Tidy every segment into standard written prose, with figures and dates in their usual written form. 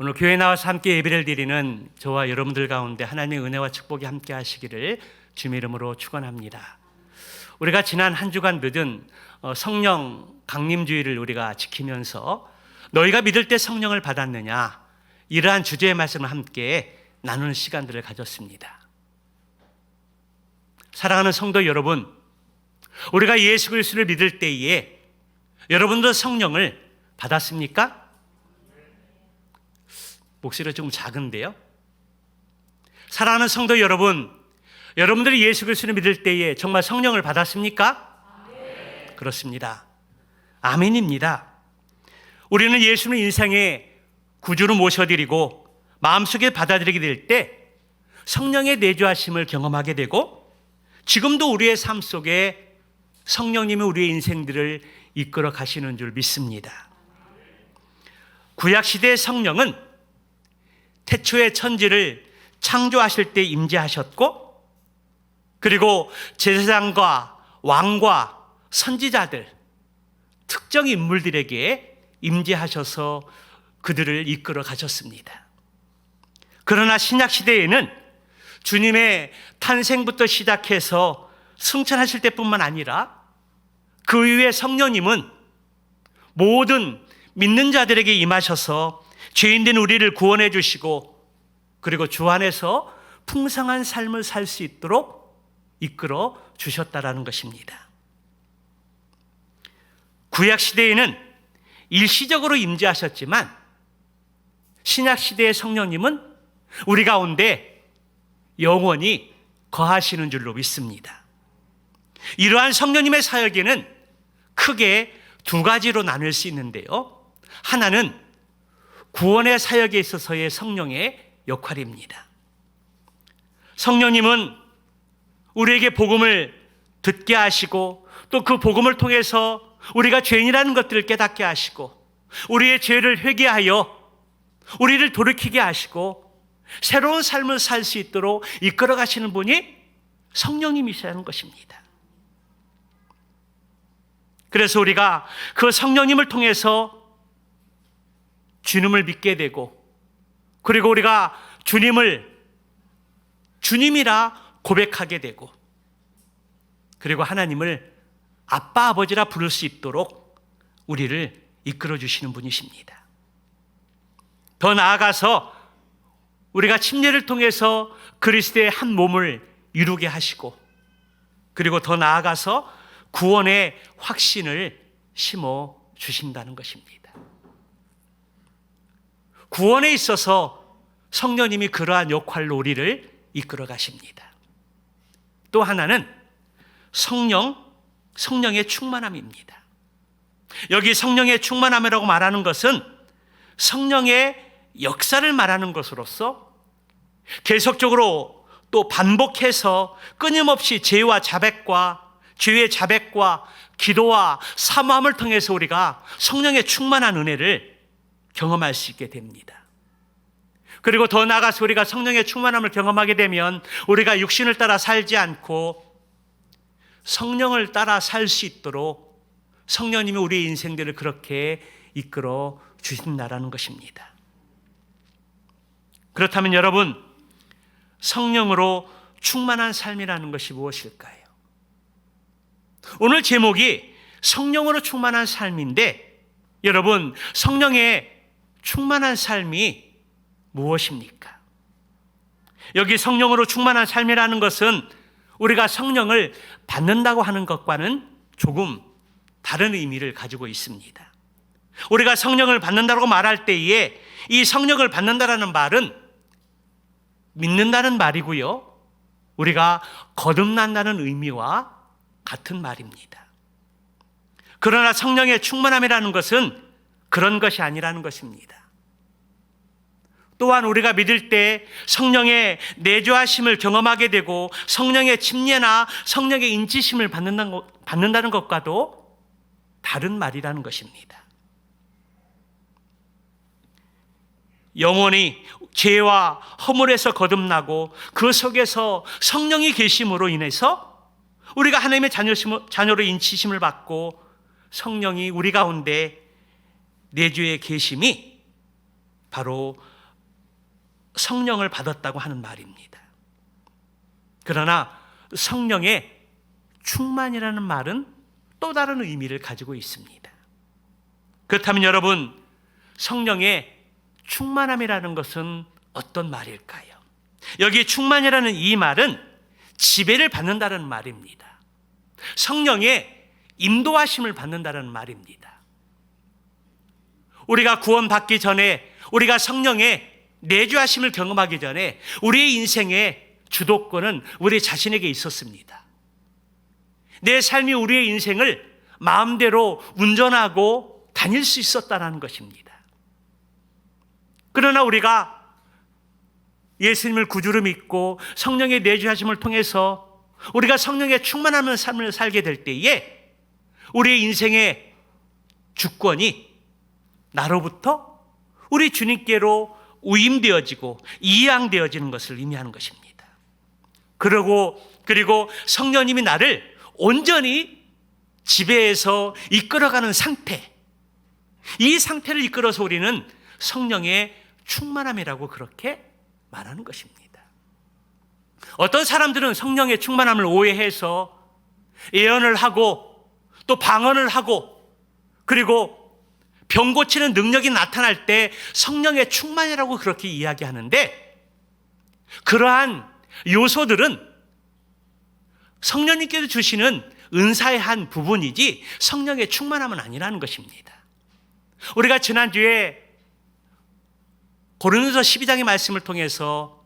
오늘 교회에 나와서 함께 예배를 드리는 저와 여러분들 가운데 하나님의 은혜와 축복이 함께 하시기를 주님의 이름으로 축원합니다. 우리가 지난 한 주간 늦은 성령 강림주의를 우리가 지키면서 너희가 믿을 때 성령을 받았느냐, 이러한 주제의 말씀을 함께 나누는 시간들을 가졌습니다. 사랑하는 성도 여러분, 우리가 예수 그리스도를 믿을 때에 여러분도 성령을 받았습니까? 목소리가 좀 작은데요. 사랑하는 성도 여러분, 여러분들이 예수 그리스도를 믿을 때에 정말 성령을 받았습니까? 아멘. 그렇습니다. 아멘입니다. 우리는 예수를 인생의 구주로 모셔드리고 마음속에 받아들이게 될 때 성령의 내주하심을 경험하게 되고, 지금도 우리의 삶 속에 성령님이 우리의 인생들을 이끌어 가시는 줄 믿습니다. 구약시대의 성령은 태초의 천지를 창조하실 때 임재하셨고, 그리고 제사장과 왕과 선지자들, 특정 인물들에게 임재하셔서 그들을 이끌어 가셨습니다. 그러나 신약시대에는 주님의 탄생부터 시작해서 승천하실 때뿐만 아니라 그 이후에 성령님은 모든 믿는 자들에게 임하셔서 죄인된 우리를 구원해 주시고, 그리고 주 안에서 풍성한 삶을 살 수 있도록 이끌어 주셨다라는 것입니다. 구약시대에는 일시적으로 임재하셨지만 신약시대의 성령님은 우리 가운데 영원히 거하시는 줄로 믿습니다. 이러한 성령님의 사역에는 크게 두 가지로 나눌 수 있는데요, 하나는 구원의 사역에 있어서의 성령의 역할입니다. 성령님은 우리에게 복음을 듣게 하시고, 또 그 복음을 통해서 우리가 죄인이라는 것들을 깨닫게 하시고, 우리의 죄를 회개하여 우리를 돌이키게 하시고 새로운 삶을 살 수 있도록 이끌어 가시는 분이 성령님이시라는 것입니다. 그래서 우리가 그 성령님을 통해서 주님을 믿게 되고, 그리고 우리가 주님을 주님이라 고백하게 되고, 그리고 하나님을 아빠 아버지라 부를 수 있도록 우리를 이끌어 주시는 분이십니다. 더 나아가서 우리가 침례를 통해서 그리스도의 한 몸을 이루게 하시고, 그리고 더 나아가서 구원의 확신을 심어 주신다는 것입니다. 구원에 있어서 성령님이 그러한 역할로 우리를 이끌어 가십니다. 또 하나는 성령의 충만함입니다. 여기 성령의 충만함이라고 말하는 것은 성령의 역사를 말하는 것으로서 계속적으로 또 반복해서 끊임없이 죄의 자백과 기도와 사모함을 통해서 우리가 성령의 충만한 은혜를 경험할 수 있게 됩니다. 그리고 더 나아가서 우리가 성령의 충만함을 경험하게 되면 우리가 육신을 따라 살지 않고 성령을 따라 살 수 있도록 성령님이 우리의 인생들을 그렇게 이끌어 주신다라는 것입니다. 그렇다면 여러분, 성령으로 충만한 삶이라는 것이 무엇일까요? 오늘 제목이 성령으로 충만한 삶인데, 여러분, 성령의 충만한 삶이 무엇입니까? 여기 성령으로 충만한 삶이라는 것은 우리가 성령을 받는다고 하는 것과는 조금 다른 의미를 가지고 있습니다. 우리가 성령을 받는다고 말할 때에 이 성령을 받는다라는 말은 믿는다는 말이고요, 우리가 거듭난다는 의미와 같은 말입니다. 그러나 성령의 충만함이라는 것은 그런 것이 아니라는 것입니다. 또한 우리가 믿을 때 성령의 내주하심을 경험하게 되고 성령의 침례나 성령의 인치심을 받는다는 것과도 다른 말이라는 것입니다. 영원히 죄와 허물에서 거듭나고 그 속에서 성령이 계심으로 인해서 우리가 하나님의 자녀로 인치심을 받고 성령이 우리 가운데 내주에 계심이 바로 성령을 받았다고 하는 말입니다. 그러나 성령의 충만이라는 말은 또 다른 의미를 가지고 있습니다. 그렇다면 여러분, 성령의 충만함이라는 것은 어떤 말일까요? 여기 충만이라는 이 말은 지배를 받는다는 말입니다. 성령의 인도하심을 받는다는 말입니다. 우리가 구원받기 전에, 우리가 성령의 내주하심을 경험하기 전에 우리의 인생의 주도권은 우리 자신에게 있었습니다. 내 삶이 우리의 인생을 마음대로 운전하고 다닐 수 있었다는 것입니다. 그러나 우리가 예수님을 구주로 믿고 성령의 내주하심을 통해서 우리가 성령의 충만한 삶을 살게 될 때에 우리의 인생의 주권이 나로부터 우리 주님께로 우임되어지고 이양되어지는 것을 의미하는 것입니다. 그리고 성령님이 나를 온전히 지배해서 이끌어가는 상태, 이 상태를 이끌어서 우리는 성령의 충만함이라고 그렇게 말하는 것입니다. 어떤 사람들은 성령의 충만함을 오해해서 예언을 하고 또 방언을 하고 그리고 병 고치는 능력이 나타날 때 성령의 충만이라고 그렇게 이야기하는데, 그러한 요소들은 성령님께서 주시는 은사의 한 부분이지 성령의 충만함은 아니라는 것입니다. 우리가 지난주에 고린도서 12장의 말씀을 통해서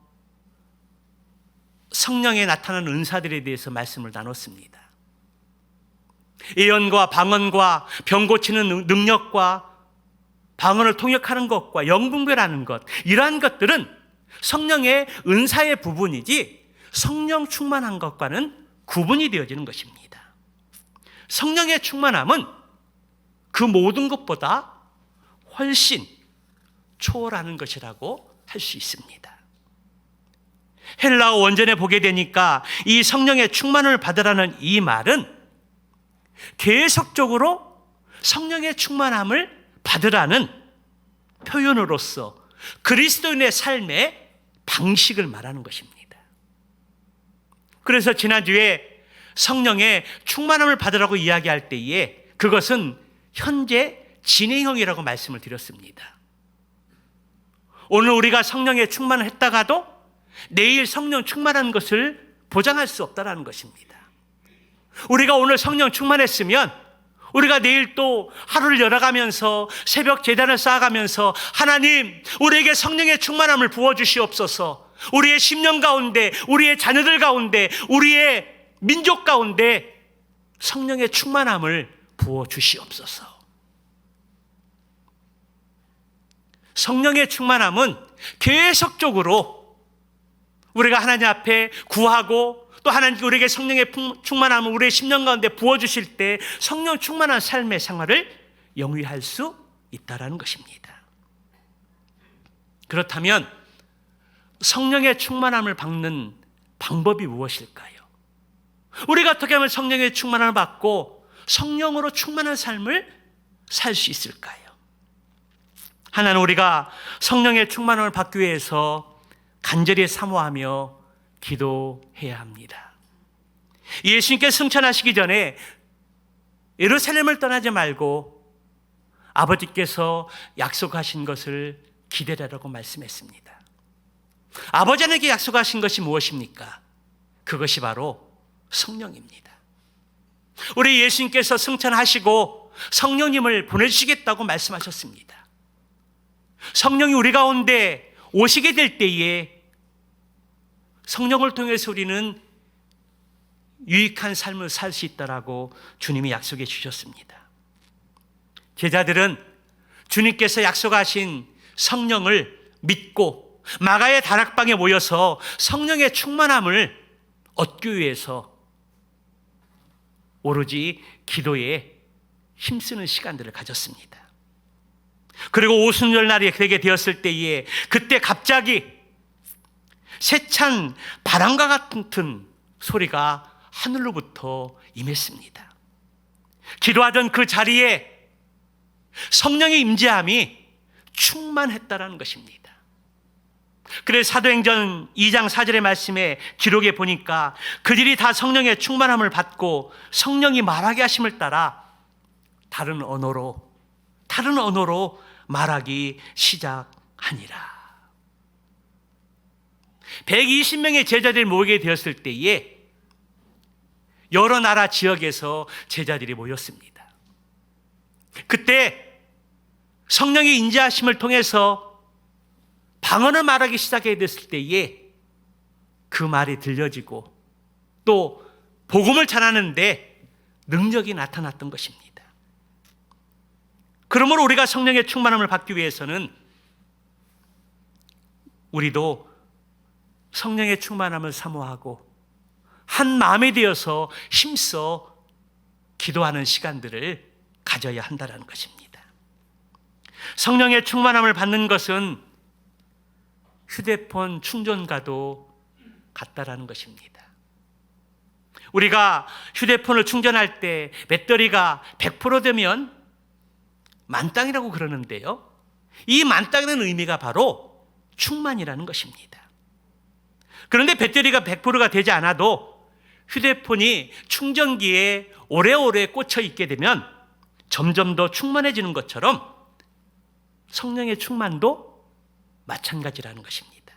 성령에 나타나는 은사들에 대해서 말씀을 나눴습니다. 예언과 방언과 병 고치는 능력과 방언을 통역하는 것과 영분별하는 것, 이러한 것들은 성령의 은사의 부분이지 성령 충만한 것과는 구분이 되어지는 것입니다. 성령의 충만함은 그 모든 것보다 훨씬 초월하는 것이라고 할 수 있습니다. 헬라어 원전에 보게 되니까 이 성령의 충만을 받으라는 이 말은 계속적으로 성령의 충만함을 받으라는 표현으로서 그리스도인의 삶의 방식을 말하는 것입니다. 그래서 지난주에 성령의 충만함을 받으라고 이야기할 때에 그것은 현재 진행형이라고 말씀을 드렸습니다. 오늘 우리가 성령의 충만을 했다가도 내일 성령 충만한 것을 보장할 수 없다는 것입니다. 우리가 오늘 성령 충만했으면 우리가 내일 또 하루를 열어가면서 새벽 제단을 쌓아가면서 하나님, 우리에게 성령의 충만함을 부어주시옵소서, 우리의 심령 가운데, 우리의 자녀들 가운데, 우리의 민족 가운데 성령의 충만함을 부어주시옵소서. 성령의 충만함은 계속적으로 우리가 하나님 앞에 구하고 또 하나님께 우리에게 성령의 충만함을 우리의 심령 가운데 부어주실 때 성령 충만한 삶의 생활을 영위할 수 있다는 것입니다. 그렇다면 성령의 충만함을 받는 방법이 무엇일까요? 우리가 어떻게 하면 성령의 충만함을 받고 성령으로 충만한 삶을 살 수 있을까요? 하나는 우리가 성령의 충만함을 받기 위해서 간절히 사모하며 기도해야 합니다. 예수님께서 승천하시기 전에 예루살렘을 떠나지 말고 아버지께서 약속하신 것을 기대하라고 말씀했습니다. 아버지에게 약속하신 것이 무엇입니까? 그것이 바로 성령입니다. 우리 예수님께서 승천하시고 성령님을 보내주시겠다고 말씀하셨습니다. 성령이 우리 가운데 오시게 될 때에 성령을 통해서 우리는 유익한 삶을 살 수 있다라고 주님이 약속해 주셨습니다. 제자들은 주님께서 약속하신 성령을 믿고 마가의 다락방에 모여서 성령의 충만함을 얻기 위해서 오로지 기도에 힘쓰는 시간들을 가졌습니다. 그리고 오순절날이 되게 되었을 때에 그때 갑자기 세찬 바람과 같은 소리가 하늘로부터 임했습니다. 기도하던 그 자리에 성령의 임재함이 충만했다라는 것입니다. 그래서 사도행전 2장 4절의 말씀에 기록에 보니까 그들이 다 성령의 충만함을 받고 성령이 말하게 하심을 따라 다른 언어로 말하기 시작하니라. 120명의 제자들이 모이게 되었을 때에 여러 나라 지역에서 제자들이 모였습니다. 그때 성령의 인자하심을 통해서 방언을 말하기 시작하게 됐을 때에 그 말이 들려지고 또 복음을 전하는데 능력이 나타났던 것입니다. 그러므로 우리가 성령의 충만함을 받기 위해서는 우리도 성령의 충만함을 사모하고 한 마음이 되어서 힘써 기도하는 시간들을 가져야 한다는 것입니다. 성령의 충만함을 받는 것은 휴대폰 충전과도 같다라는 것입니다. 우리가 휴대폰을 충전할 때 배터리가 100% 되면 만땅이라고 그러는데요, 이 만땅이라는 의미가 바로 충만이라는 것입니다. 그런데 배터리가 100%가 되지 않아도 휴대폰이 충전기에 오래오래 꽂혀 있게 되면 점점 더 충만해지는 것처럼 성령의 충만도 마찬가지라는 것입니다.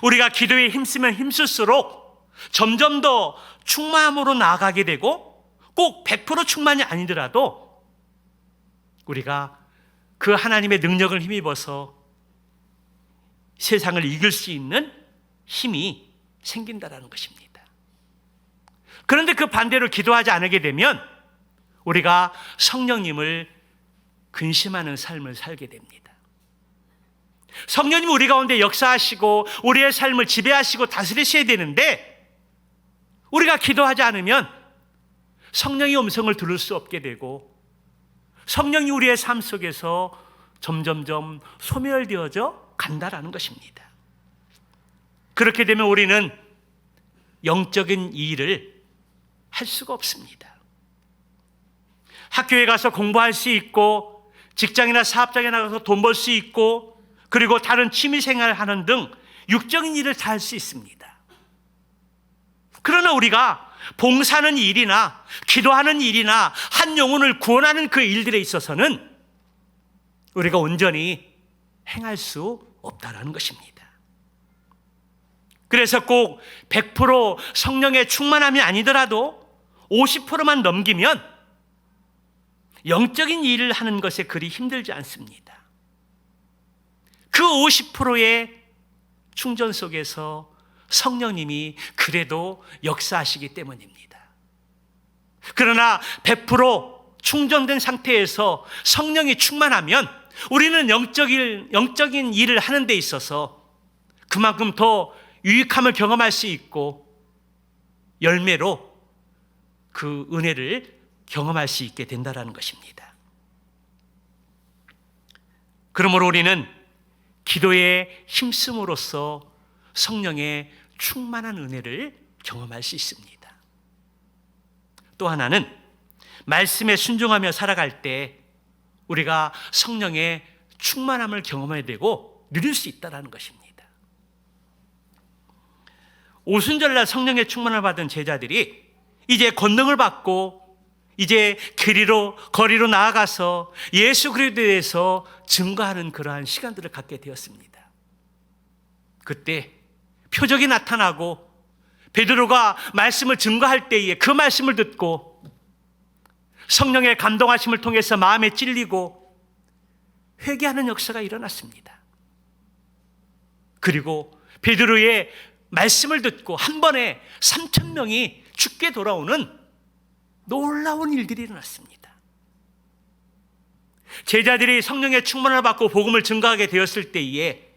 우리가 기도에 힘쓰면 힘쓸수록 점점 더 충만함으로 나아가게 되고 꼭 100% 충만이 아니더라도 우리가 그 하나님의 능력을 힘입어서 세상을 이길 수 있는 힘이 생긴다는 것입니다. 그런데 그 반대로 기도하지 않게 되면 우리가 성령님을 근심하는 삶을 살게 됩니다. 성령님 우리 가운데 역사하시고 우리의 삶을 지배하시고 다스리셔야 되는데 우리가 기도하지 않으면 성령의 음성을 들을 수 없게 되고 성령이 우리의 삶 속에서 점점점 소멸되어져 간다라는 것입니다. 그렇게 되면 우리는 영적인 일을 할 수가 없습니다. 학교에 가서 공부할 수 있고 직장이나 사업장에 나가서 돈 벌 수 있고 그리고 다른 취미생활을 하는 등 육적인 일을 다 할 수 있습니다. 그러나 우리가 봉사하는 일이나 기도하는 일이나 한 영혼을 구원하는 그 일들에 있어서는 우리가 온전히 행할 수 없다는 것입니다. 그래서 꼭 100% 성령의 충만함이 아니더라도 50%만 넘기면 영적인 일을 하는 것에 그리 힘들지 않습니다. 그 50%의 충전 속에서 성령님이 그래도 역사하시기 때문입니다. 그러나 100% 충전된 상태에서 성령이 충만하면 우리는 영적인 일을 하는 데 있어서 그만큼 더 유익함을 경험할 수 있고 열매로 그 은혜를 경험할 수 있게 된다는 것입니다. 그러므로 우리는 기도에 힘쓰므로써 성령의 충만한 은혜를 경험할 수 있습니다. 또 하나는 말씀에 순종하며 살아갈 때 우리가 성령의 충만함을 경험해야 되고 누릴 수 있다는 것입니다. 오순절날 성령의 충만을 받은 제자들이 이제 권능을 받고 이제 거리로 나아가서 예수 그리스도에 대해서 증거하는 그러한 시간들을 갖게 되었습니다. 그때 표적이 나타나고 베드로가 말씀을 증거할 때에 그 말씀을 듣고 성령의 감동하심을 통해서 마음에 찔리고 회개하는 역사가 일어났습니다. 그리고 베드로의 말씀을 듣고 한 번에 3,000명이 죽게 돌아오는 놀라운 일들이 일어났습니다. 제자들이 성령의 충만을 받고 복음을 증거하게 되었을 때에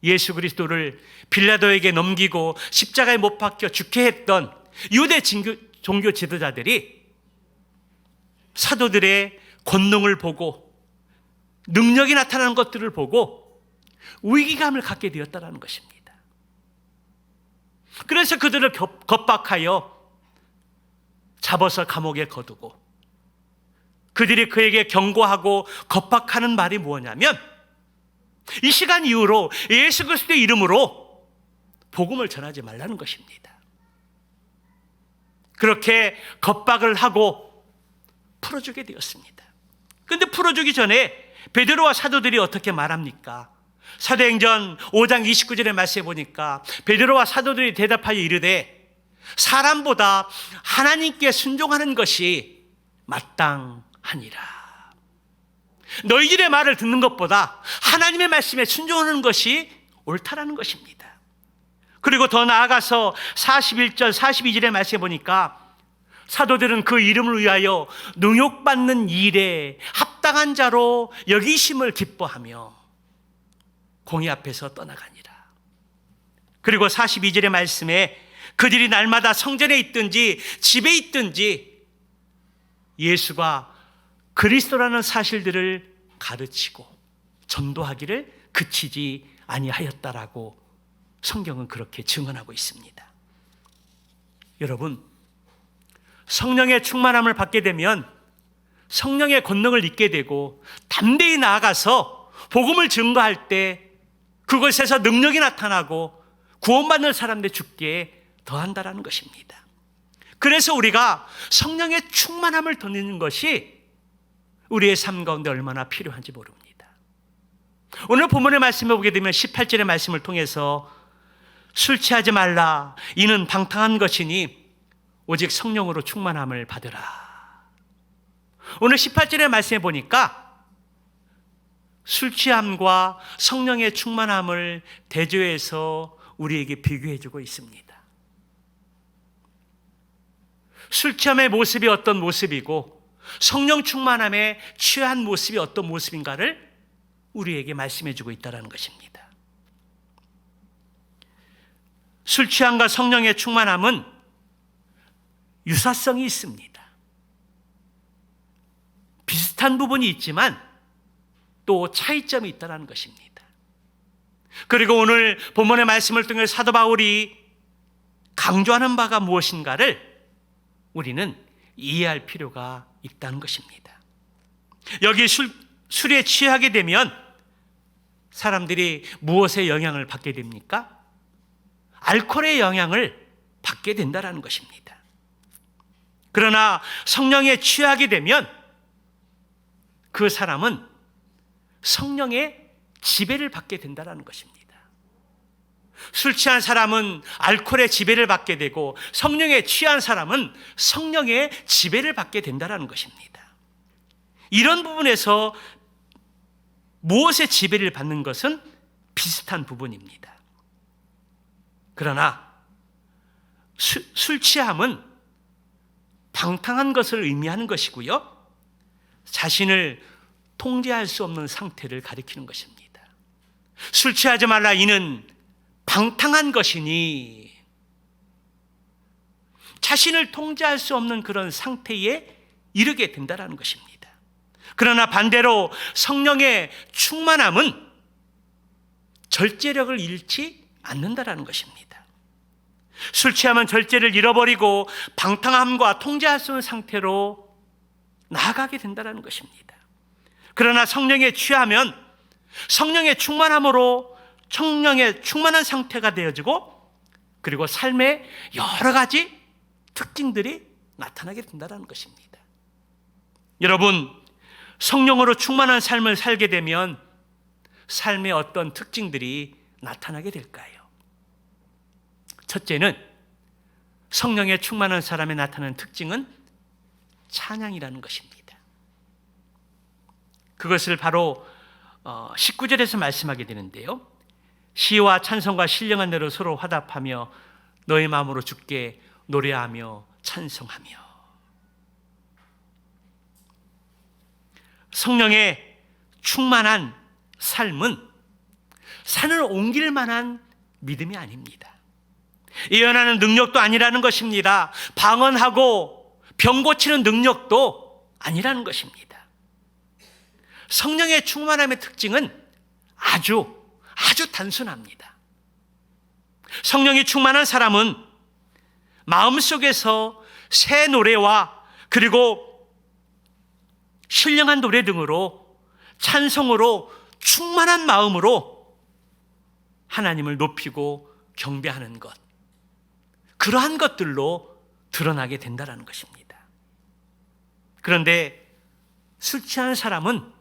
예수 그리스도를 빌라도에게 넘기고 십자가에 못 박혀 죽게 했던 유대 종교 지도자들이 사도들의 권능을 보고 능력이 나타나는 것들을 보고 위기감을 갖게 되었다는 것입니다. 그래서 그들을 겁박하여 잡아서 감옥에 거두고 그들이 그에게 경고하고 겁박하는 말이 뭐냐면 이 시간 이후로 예수 그리스도의 이름으로 복음을 전하지 말라는 것입니다. 그렇게 겁박을 하고 풀어주게 되었습니다. 그런데 풀어주기 전에 베드로와 사도들이 어떻게 말합니까? 사도행전 5장 29절의 말씀에 보니까 베드로와 사도들이 대답하여 이르되 사람보다 하나님께 순종하는 것이 마땅하니라. 너희들의 말을 듣는 것보다 하나님의 말씀에 순종하는 것이 옳다라는 것입니다. 그리고 더 나아가서 41절 42절의 말씀에 보니까 사도들은 그 이름을 위하여 능욕받는 일에 합당한 자로 여기심을 기뻐하며 공의 앞에서 떠나가니라. 그리고 42절의 말씀에 그들이 날마다 성전에 있든지 집에 있든지 예수가 그리스도라는 사실들을 가르치고 전도하기를 그치지 아니하였다라고 성경은 그렇게 증언하고 있습니다. 여러분, 성령의 충만함을 받게 되면 성령의 권능을 잊게 되고 담대히 나아가서 복음을 증거할 때 그곳에서 능력이 나타나고 구원받는 사람들 죽게 더한다라는 것입니다. 그래서 우리가 성령의 충만함을 더내는 것이 우리의 삶 가운데 얼마나 필요한지 모릅니다. 오늘 본문의 말씀을 보게 되면 18절의 말씀을 통해서 술 취하지 말라 이는 방탕한 것이니 오직 성령으로 충만함을 받으라. 오늘 18절의 말씀에 보니까 술 취함과 성령의 충만함을 대조해서 우리에게 비교해 주고 있습니다. 술 취함의 모습이 어떤 모습이고 성령 충만함에 취한 모습이 어떤 모습인가를 우리에게 말씀해 주고 있다는 것입니다. 술 취함과 성령의 충만함은 유사성이 있습니다. 비슷한 부분이 있지만 또 차이점이 있다는 것입니다. 그리고 오늘 본문의 말씀을 통해 사도 바울이 강조하는 바가 무엇인가를 우리는 이해할 필요가 있다는 것입니다. 여기 술에 취하게 되면 사람들이 무엇의 영향을 받게 됩니까? 알코올의 영향을 받게 된다는 것입니다. 그러나 성령에 취하게 되면 그 사람은 성령의 지배를 받게 된다는 것입니다. 술 취한 사람은 알코올의 지배를 받게 되고 성령에 취한 사람은 성령의 지배를 받게 된다는 것입니다. 이런 부분에서 무엇의 지배를 받는 것은 비슷한 부분입니다. 그러나 술 취함은 방탕한 것을 의미하는 것이고요, 자신을 통제할 수 없는 상태를 가리키는 것입니다. 술 취하지 말라 이는 방탕한 것이니 자신을 통제할 수 없는 그런 상태에 이르게 된다는 것입니다. 그러나 반대로 성령의 충만함은 절제력을 잃지 않는다는 것입니다. 술 취하면 절제를 잃어버리고 방탕함과 통제할 수 없는 상태로 나아가게 된다는 것입니다. 그러나 성령에 취하면 성령의 충만함으로 성령의 충만한 상태가 되어지고 그리고 삶의 여러 가지 특징들이 나타나게 된다는 것입니다. 여러분, 성령으로 충만한 삶을 살게 되면 삶의 어떤 특징들이 나타나게 될까요? 첫째는 성령에 충만한 사람에 나타나는 특징은 찬양이라는 것입니다. 그것을 바로 19절에서 말씀하게 되는데요, 시와 찬송과 신령한 대로 서로 화답하며 너의 마음으로 주께 노래하며 찬송하며. 성령에 충만한 삶은 산을 옮길 만한 믿음이 아닙니다. 예언하는 능력도 아니라는 것입니다. 방언하고 병 고치는 능력도 아니라는 것입니다. 성령의 충만함의 특징은 아주 단순합니다. 성령이 충만한 사람은 마음속에서 새 노래와 그리고 신령한 노래 등으로 찬송으로 충만한 마음으로 하나님을 높이고 경배하는 것, 그러한 것들로 드러나게 된다는 것입니다. 그런데 술 취한 사람은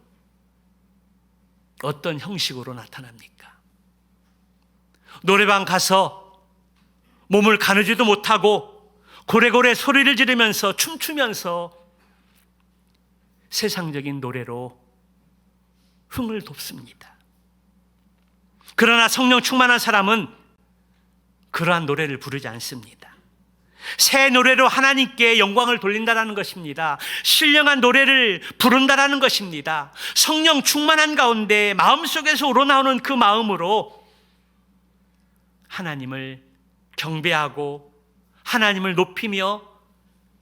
어떤 형식으로 나타납니까? 노래방 가서 몸을 가누지도 못하고 고래고래 소리를 지르면서 춤추면서 세상적인 노래로 흥을 돋습니다. 그러나 성령 충만한 사람은 그러한 노래를 부르지 않습니다. 새 노래로 하나님께 영광을 돌린다는 것입니다. 신령한 노래를 부른다는 것입니다. 성령 충만한 가운데 마음속에서 우러나오는 그 마음으로 하나님을 경배하고 하나님을 높이며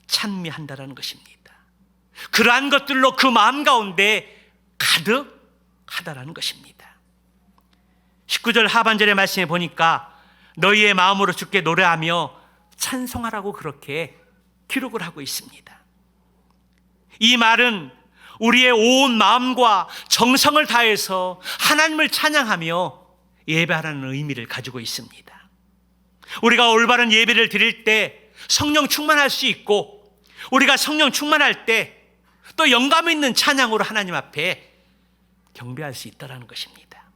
찬미한다는 것입니다. 그러한 것들로 그 마음 가운데 가득하다라는 것입니다. 19절 하반절의 말씀에 보니까 너희의 마음으로 주께 노래하며 찬송하라고 그렇게 기록을 하고 있습니다. 이 말은 우리의 온 마음과 정성을 다해서 하나님을 찬양하며 예배하라는 의미를 가지고 있습니다. 우리가 올바른 예배를 드릴 때 성령 충만할 수 있고, 우리가 성령 충만할 때 또 영감 있는 찬양으로 하나님 앞에 경배할 수 있다는 것입니다.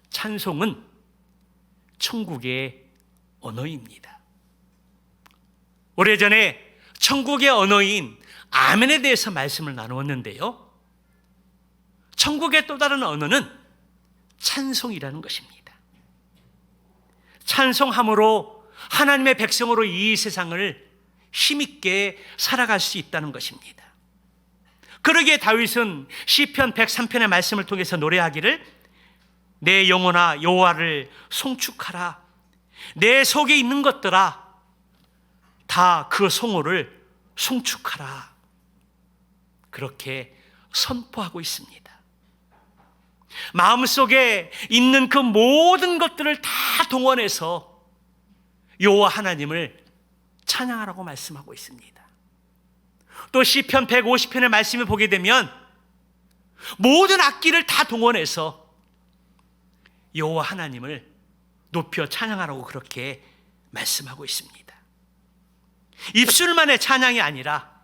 찬송은 천국의 언어입니다. 오래전에 천국의 언어인 아멘에 대해서 말씀을 나누었는데요, 천국의 또 다른 언어는 찬송이라는 것입니다. 찬송함으로 하나님의 백성으로 이 세상을 힘있게 살아갈 수 있다는 것입니다. 그러기에 다윗은 시편 103편의 말씀을 통해서 노래하기를 내 영혼아 여호와를 송축하라, 내 속에 있는 것들아 다 그 송호를 송축하라, 그렇게 선포하고 있습니다. 마음속에 있는 그 모든 것들을 다 동원해서 여호와 하나님을 찬양하라고 말씀하고 있습니다. 또 시편 150편의 말씀을 보게 되면 모든 악기를 다 동원해서 여호와 하나님을 높여 찬양하라고 그렇게 말씀하고 있습니다. 입술만의 찬양이 아니라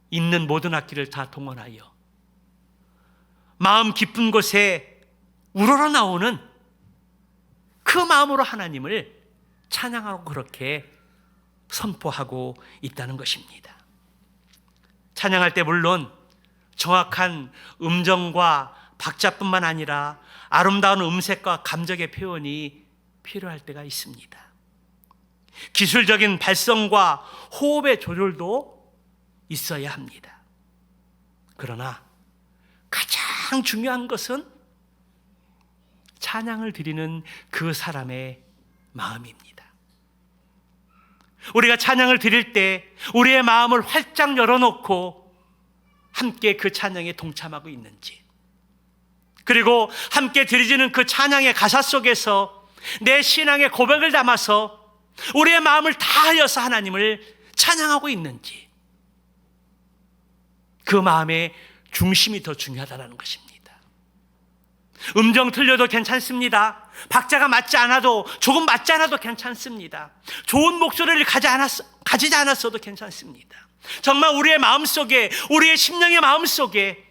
있는 모든 악기를 다 동원하여 마음 깊은 곳에 우러러 나오는 그 마음으로 하나님을 찬양하고 그렇게 선포하고 있다는 것입니다. 찬양할 때 물론 정확한 음정과 박자뿐만 아니라 아름다운 음색과 감정의 표현이 필요할 때가 있습니다. 기술적인 발성과 호흡의 조절도 있어야 합니다. 그러나 가장 중요한 것은 찬양을 드리는 그 사람의 마음입니다. 우리가 찬양을 드릴 때 우리의 마음을 활짝 열어놓고 함께 그 찬양에 동참하고 있는지, 그리고 함께 드려지는 그 찬양의 가사 속에서 내 신앙의 고백을 담아서 우리의 마음을 다하여서 하나님을 찬양하고 있는지, 그 마음의 중심이 더 중요하다는 것입니다. 음정 틀려도 괜찮습니다. 박자가 맞지 않아도, 조금 맞지 않아도 괜찮습니다. 좋은 목소리를 가지지 않았어도 괜찮습니다. 정말 우리의 마음속에, 우리의 심령의 마음속에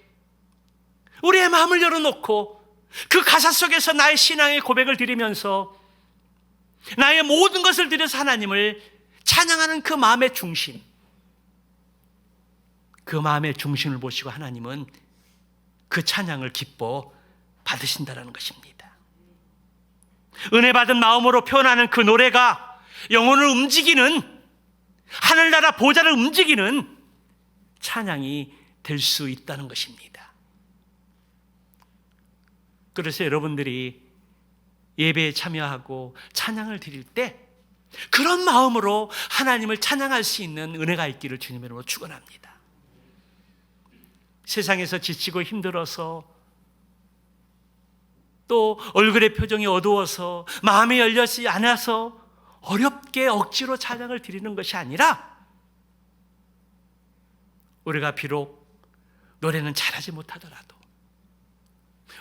우리의 마음을 열어놓고 그 가사 속에서 나의 신앙의 고백을 드리면서 나의 모든 것을 드려서 하나님을 찬양하는 그 마음의 중심, 그 마음의 중심을 보시고 하나님은 그 찬양을 기뻐 받으신다는 것입니다. 은혜 받은 마음으로 표현하는 그 노래가 영혼을 움직이는, 하늘나라 보좌를 움직이는 찬양이 될 수 있다는 것입니다. 그래서 여러분들이 예배에 참여하고 찬양을 드릴 때 그런 마음으로 하나님을 찬양할 수 있는 은혜가 있기를 주님으로 축원합니다. 세상에서 지치고 힘들어서, 또 얼굴의 표정이 어두워서, 마음이 열리지 않아서 어렵게 억지로 찬양을 드리는 것이 아니라 우리가 비록 노래는 잘하지 못하더라도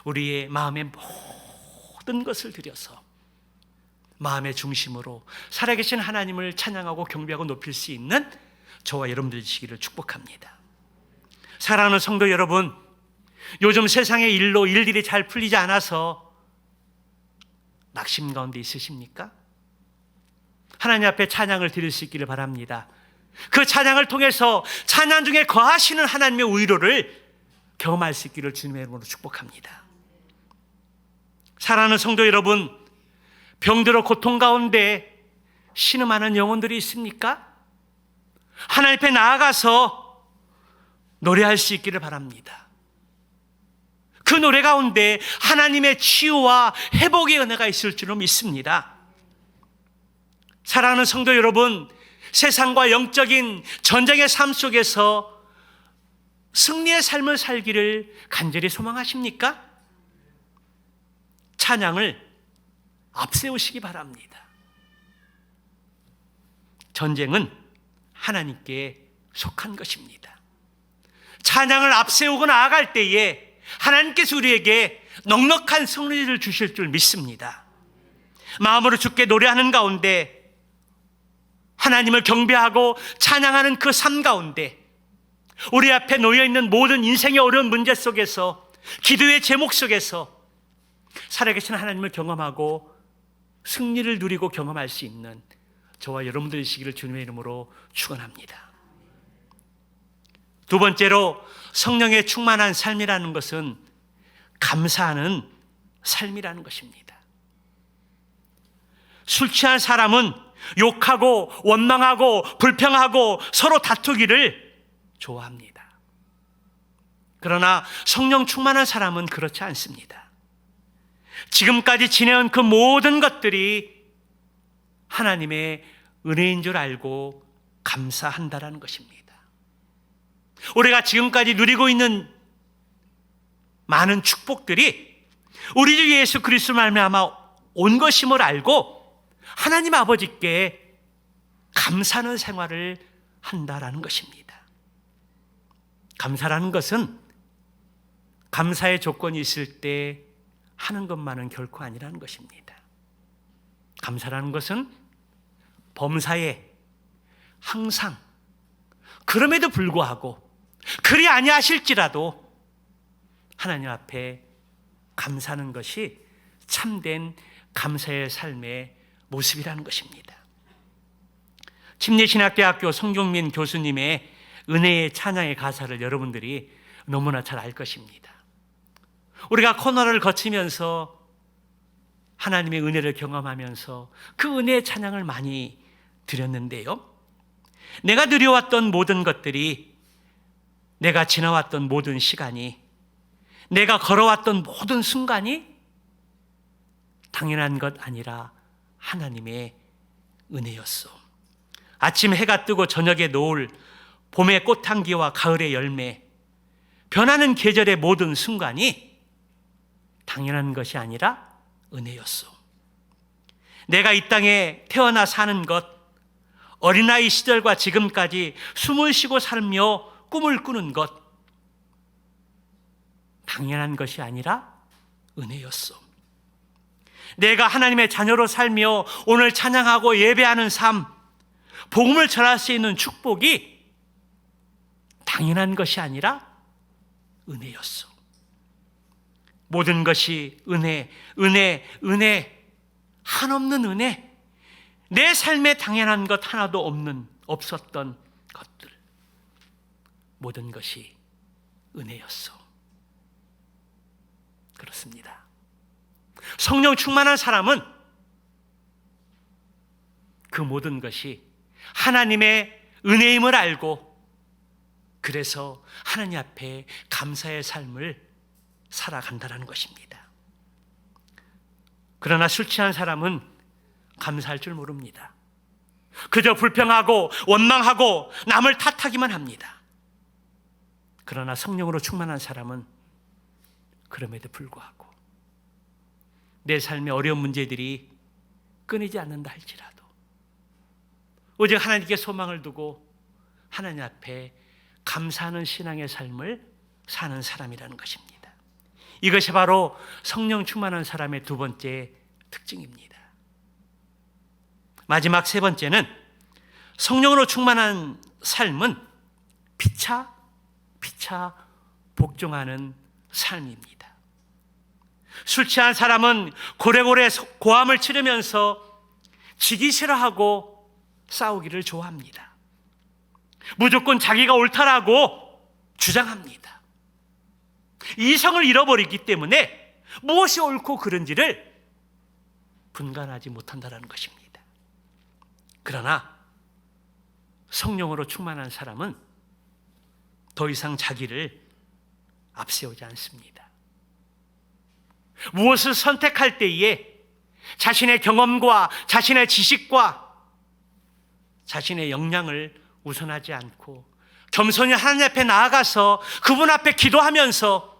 우리의 마음의 모든 것을 들여서 마음의 중심으로 살아계신 하나님을 찬양하고 경배하고 높일 수 있는 저와 여러분들 되시기를 축복합니다. 사랑하는 성도 여러분, 요즘 세상의 일로 일들이 잘 풀리지 않아서 낙심 가운데 있으십니까? 하나님 앞에 찬양을 드릴 수 있기를 바랍니다. 그 찬양을 통해서 찬양 중에 거하시는 하나님의 위로를 경험할 수 있기를 주님의 이름으로 축복합니다. 사랑하는 성도 여러분, 병들어 고통 가운데 신음하는 영혼들이 있습니까? 하나님 앞에 나아가서 노래할 수 있기를 바랍니다. 그 노래 가운데 하나님의 치유와 회복의 은혜가 있을 줄로 믿습니다. 사랑하는 성도 여러분, 세상과 영적인 전쟁의 삶 속에서 승리의 삶을 살기를 간절히 소망하십니까? 찬양을 앞세우시기 바랍니다. 전쟁은 하나님께 속한 것입니다. 찬양을 앞세우고 나아갈 때에 하나님께서 우리에게 넉넉한 승리를 주실 줄 믿습니다. 마음으로 주께 노래하는 가운데, 하나님을 경배하고 찬양하는 그 삶 가운데, 우리 앞에 놓여있는 모든 인생의 어려운 문제 속에서, 기도의 제목 속에서 살아계신 하나님을 경험하고 승리를 누리고 경험할 수 있는 저와 여러분들 되시기를 주님의 이름으로 축원합니다. 두 번째로, 성령의 충만한 삶이라는 것은 감사하는 삶이라는 것입니다. 술 취한 사람은 욕하고 원망하고 불평하고 서로 다투기를 좋아합니다. 그러나 성령 충만한 사람은 그렇지 않습니다. 지금까지 지내온 그 모든 것들이 하나님의 은혜인 줄 알고 감사한다라는 것입니다. 우리가 지금까지 누리고 있는 많은 축복들이 우리 주 예수 그리스도로 말미암아 온 것임을 알고 하나님 아버지께 감사하는 생활을 한다라는 것입니다. 감사라는 것은 감사의 조건이 있을 때 하는 것만은 결코 아니라는 것입니다. 감사라는 것은 범사에 항상, 그럼에도 불구하고 그리 아니하실지라도 하나님 앞에 감사하는 것이 참된 감사의 삶의 모습이라는 것입니다. 침례신학대학교 성경민 교수님의 은혜의 찬양의 가사를 여러분들이 너무나 잘 알 것입니다. 우리가 코로나를 거치면서 하나님의 은혜를 경험하면서 그 은혜의 찬양을 많이 드렸는데요, 내가 누려왔던 모든 것들이, 내가 지나왔던 모든 시간이, 내가 걸어왔던 모든 순간이 당연한 것 아니라 하나님의 은혜였소. 아침 해가 뜨고 저녁에 노을, 봄의 꽃향기와 가을의 열매, 변하는 계절의 모든 순간이 당연한 것이 아니라 은혜였소. 내가 이 땅에 태어나 사는 것, 어린아이 시절과 지금까지 숨을 쉬고 살며 꿈을 꾸는 것, 당연한 것이 아니라 은혜였소. 내가 하나님의 자녀로 살며 오늘 찬양하고 예배하는 삶, 복음을 전할 수 있는 축복이 당연한 것이 아니라 은혜였소. 모든 것이 은혜, 은혜, 은혜, 한없는 은혜, 내 삶에 당연한 것 하나도 없었던 것들, 모든 것이 은혜였소. 그렇습니다. 성령 충만한 사람은 그 모든 것이 하나님의 은혜임을 알고, 그래서 하나님 앞에 감사의 삶을 살아간다는 것입니다. 그러나 술 취한 사람은 감사할 줄 모릅니다. 그저 불평하고 원망하고 남을 탓하기만 합니다. 그러나 성령으로 충만한 사람은 그럼에도 불구하고 내 삶의 어려운 문제들이 끊이지 않는다 할지라도 오직 하나님께 소망을 두고 하나님 앞에 감사하는 신앙의 삶을 사는 사람이라는 것입니다. 이것이 바로 성령 충만한 사람의 두 번째 특징입니다. 마지막 세 번째는 성령으로 충만한 삶은 피차 복종하는 삶입니다. 술 취한 사람은 고래고래 고함을 치르면서 지기 싫어하고 싸우기를 좋아합니다. 무조건 자기가 옳다라고 주장합니다. 이성을 잃어버리기 때문에 무엇이 옳고 그른지를 분간하지 못한다는 것입니다. 그러나 성령으로 충만한 사람은 더 이상 자기를 앞세우지 않습니다. 무엇을 선택할 때에 자신의 경험과 자신의 지식과 자신의 역량을 우선하지 않고 겸손히 하나님 앞에 나아가서 그분 앞에 기도하면서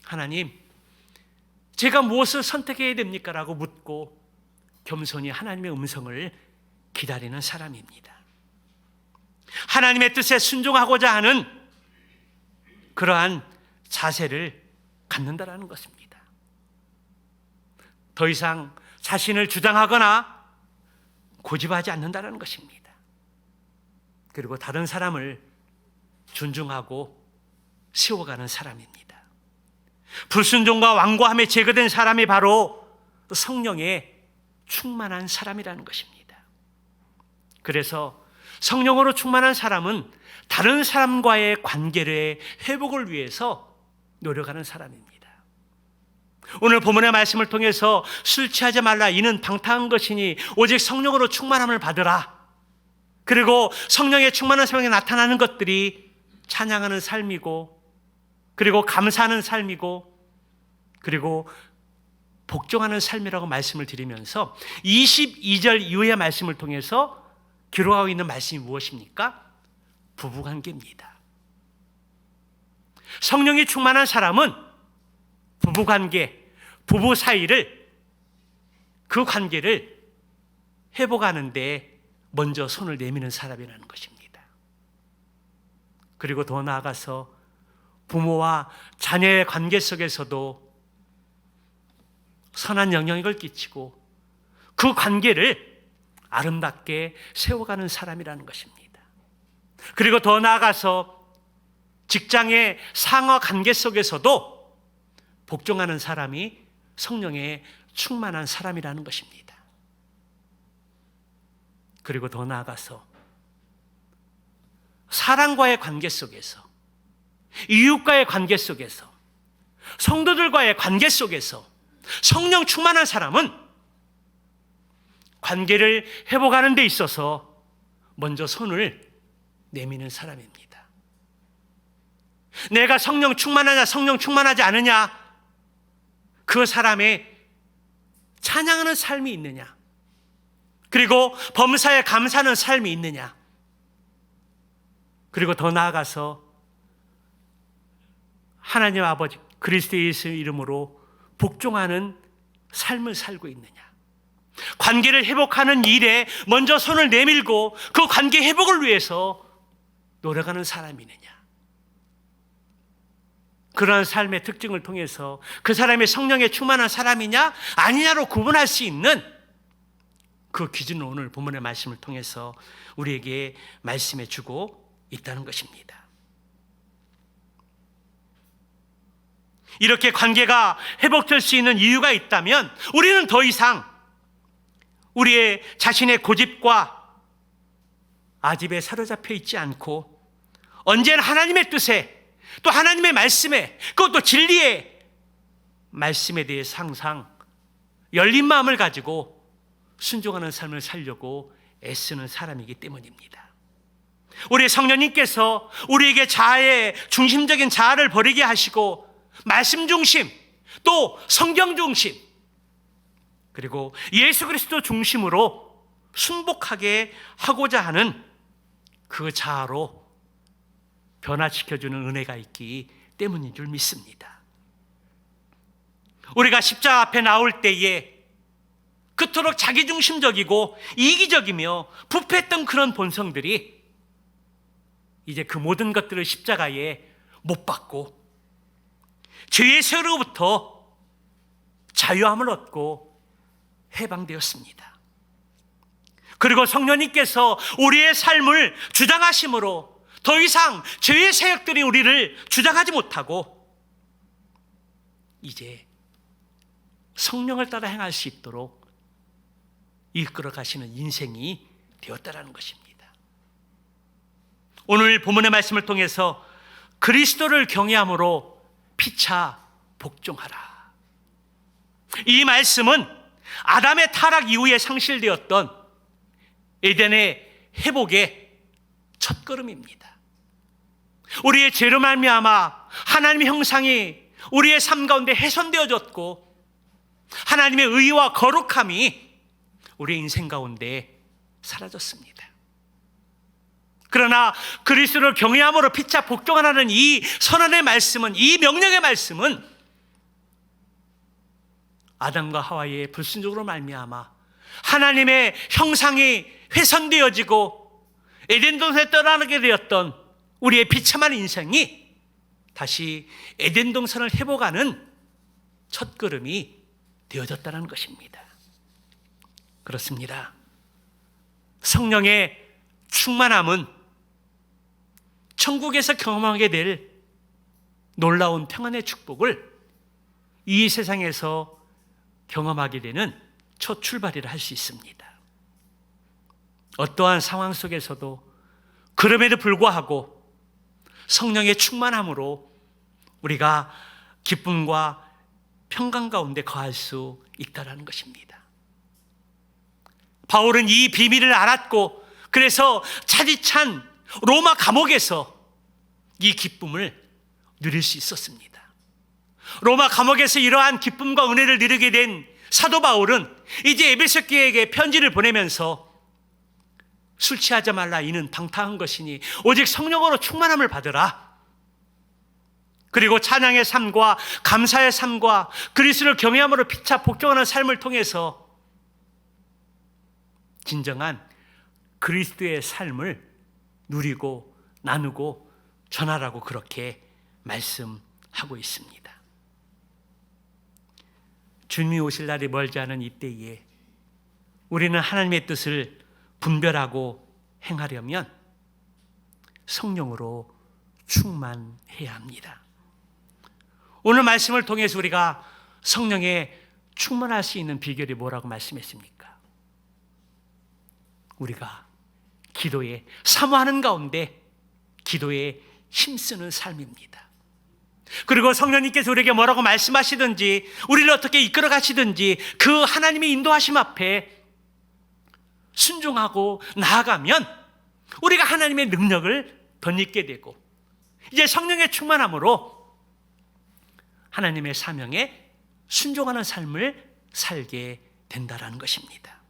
하나님, 제가 무엇을 선택해야 됩니까? 라고 묻고 겸손히 하나님의 음성을 기다리는 사람입니다. 하나님의 뜻에 순종하고자 하는 그러한 자세를 갖는다라는 것입니다. 더 이상 자신을 주장하거나 고집하지 않는다는 것입니다. 그리고 다른 사람을 존중하고 세워가는 사람입니다. 불순종과 완고함에 제거된 사람이 바로 성령에 충만한 사람이라는 것입니다. 그래서 성령으로 충만한 사람은 다른 사람과의 관계의 회복을 위해서 노력하는 사람입니다. 오늘 본문의 말씀을 통해서 술 취하지 말라, 이는 방탕한 것이니 오직 성령으로 충만함을 받으라. 그리고 성령의 충만한 삶에 나타나는 것들이 찬양하는 삶이고, 그리고 감사하는 삶이고, 그리고 복종하는 삶이라고 말씀을 드리면서 22절 이후의 말씀을 통해서 기록하고 있는 말씀이 무엇입니까? 부부관계입니다. 성령이 충만한 사람은 부부관계, 부부 사이를, 그 관계를 회복하는 데 먼저 손을 내미는 사람이라는 것입니다. 그리고 더 나아가서 부모와 자녀의 관계 속에서도 선한 영향력을 끼치고 그 관계를 아름답게 세워가는 사람이라는 것입니다. 그리고 더 나아가서 직장의 상하 관계 속에서도 복종하는 사람이 성령에 충만한 사람이라는 것입니다. 그리고 더 나아가서 사람과의 관계 속에서, 이웃과의 관계 속에서, 성도들과의 관계 속에서 성령 충만한 사람은 관계를 회복하는 데 있어서 먼저 손을 내미는 사람입니다. 내가 성령 충만하냐, 성령 충만하지 않느냐, 그 사람의 찬양하는 삶이 있느냐, 그리고 범사에 감사하는 삶이 있느냐, 그리고 더 나아가서 하나님 아버지 그리스도 예수의 이름으로 복종하는 삶을 살고 있느냐, 관계를 회복하는 일에 먼저 손을 내밀고 그 관계 회복을 위해서 노력하는 사람이느냐, 그러한 삶의 특징을 통해서 그 사람이 성령에 충만한 사람이냐 아니냐로 구분할 수 있는 그 기준을 오늘 본문의 말씀을 통해서 우리에게 말씀해 주고 있다는 것입니다. 이렇게 관계가 회복될 수 있는 이유가 있다면 우리는 더 이상 우리의 자신의 고집과 아집에 사로잡혀 있지 않고 언제나 하나님의 뜻에, 또 하나님의 말씀에, 그것도 진리의 말씀에 대해서 항상 열린 마음을 가지고 순종하는 삶을 살려고 애쓰는 사람이기 때문입니다. 우리 성령님께서 우리에게 자아의 중심적인 자아를 버리게 하시고 말씀 중심, 또 성경 중심, 그리고 예수 그리스도 중심으로 순복하게 하고자 하는 그 자아로 변화시켜주는 은혜가 있기 때문인 줄 믿습니다. 우리가 십자가 앞에 나올 때에 그토록 자기중심적이고 이기적이며 부패했던 그런 본성들이 이제 그 모든 것들을 십자가에 못 박고 죄의 세로부터 자유함을 얻고 해방되었습니다. 그리고 성령님께서 우리의 삶을 주장하심으로 더 이상 죄의 세력들이 우리를 주장하지 못하고 이제 성령을 따라 행할 수 있도록 이끌어 가시는 인생이 되었다라는 것입니다. 오늘 본문의 말씀을 통해서 그리스도를 경외함으로 피차 복종하라. 이 말씀은 아담의 타락 이후에 상실되었던 에덴의 회복의 첫걸음입니다. 우리의 죄로 말미암아 하나님의 형상이 우리의 삶 가운데 훼손되어졌고 하나님의 의와 거룩함이 우리의 인생 가운데 사라졌습니다. 그러나 그리스도를 경외함으로 피차 복종하라는 이 선언의 말씀은, 이 명령의 말씀은 아담과 하와의 불순종으로 말미암아 하나님의 형상이 훼손되어지고 에덴 동산에 떠나게 되었던 우리의 비참한 인생이 다시 에덴 동산을 회복하는 첫걸음이 되어졌다는 것입니다. 그렇습니다. 성령의 충만함은 천국에서 경험하게 될 놀라운 평안의 축복을 이 세상에서 경험하게 되는 첫 출발이라 할 수 있습니다. 어떠한 상황 속에서도 그럼에도 불구하고 성령의 충만함으로 우리가 기쁨과 평강 가운데 거할 수 있다는 것입니다. 바울은 이 비밀을 알았고 그래서 차디찬 로마 감옥에서 이 기쁨을 누릴 수 있었습니다. 로마 감옥에서 이러한 기쁨과 은혜를 누리게 된 사도 바울은 이제 에베소 교회에게 편지를 보내면서 술 취하지 말라, 이는 방탕한 것이니 오직 성령으로 충만함을 받으라. 그리고 찬양의 삶과 감사의 삶과 그리스도를 경외함으로 피차 복종하는 삶을 통해서 진정한 그리스도의 삶을 누리고 나누고 전하라고 그렇게 말씀하고 있습니다. 주님이 오실 날이 멀지 않은 이때에 우리는 하나님의 뜻을 분별하고 행하려면 성령으로 충만해야 합니다. 오늘 말씀을 통해서 우리가 성령에 충만할 수 있는 비결이 뭐라고 말씀했습니까? 우리가 기도에 사모하는 가운데 기도에 힘쓰는 삶입니다. 그리고 성령님께서 우리에게 뭐라고 말씀하시든지 우리를 어떻게 이끌어 가시든지 그 하나님의 인도하심 앞에 순종하고 나아가면 우리가 하나님의 능력을 덧입게 되고 이제 성령의 충만함으로 하나님의 사명에 순종하는 삶을 살게 된다는 것입니다.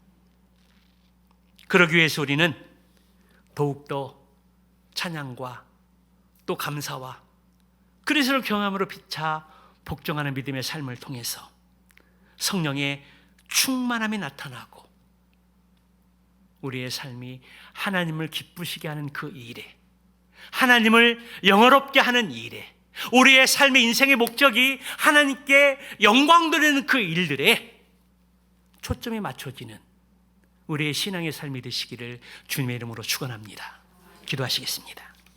그러기 위해서 우리는 더욱더 찬양과 또 감사와 그리스도를 경험으로 피차 복종하는 믿음의 삶을 통해서 성령의 충만함이 나타나고 우리의 삶이 하나님을 기쁘시게 하는 그 일에, 하나님을 영화롭게 하는 일에, 우리의 삶의 인생의 목적이 하나님께 영광 돌리는 그 일들에 초점이 맞춰지는 우리의 신앙의 삶이 되시기를 주님의 이름으로 축원합니다. 기도하시겠습니다.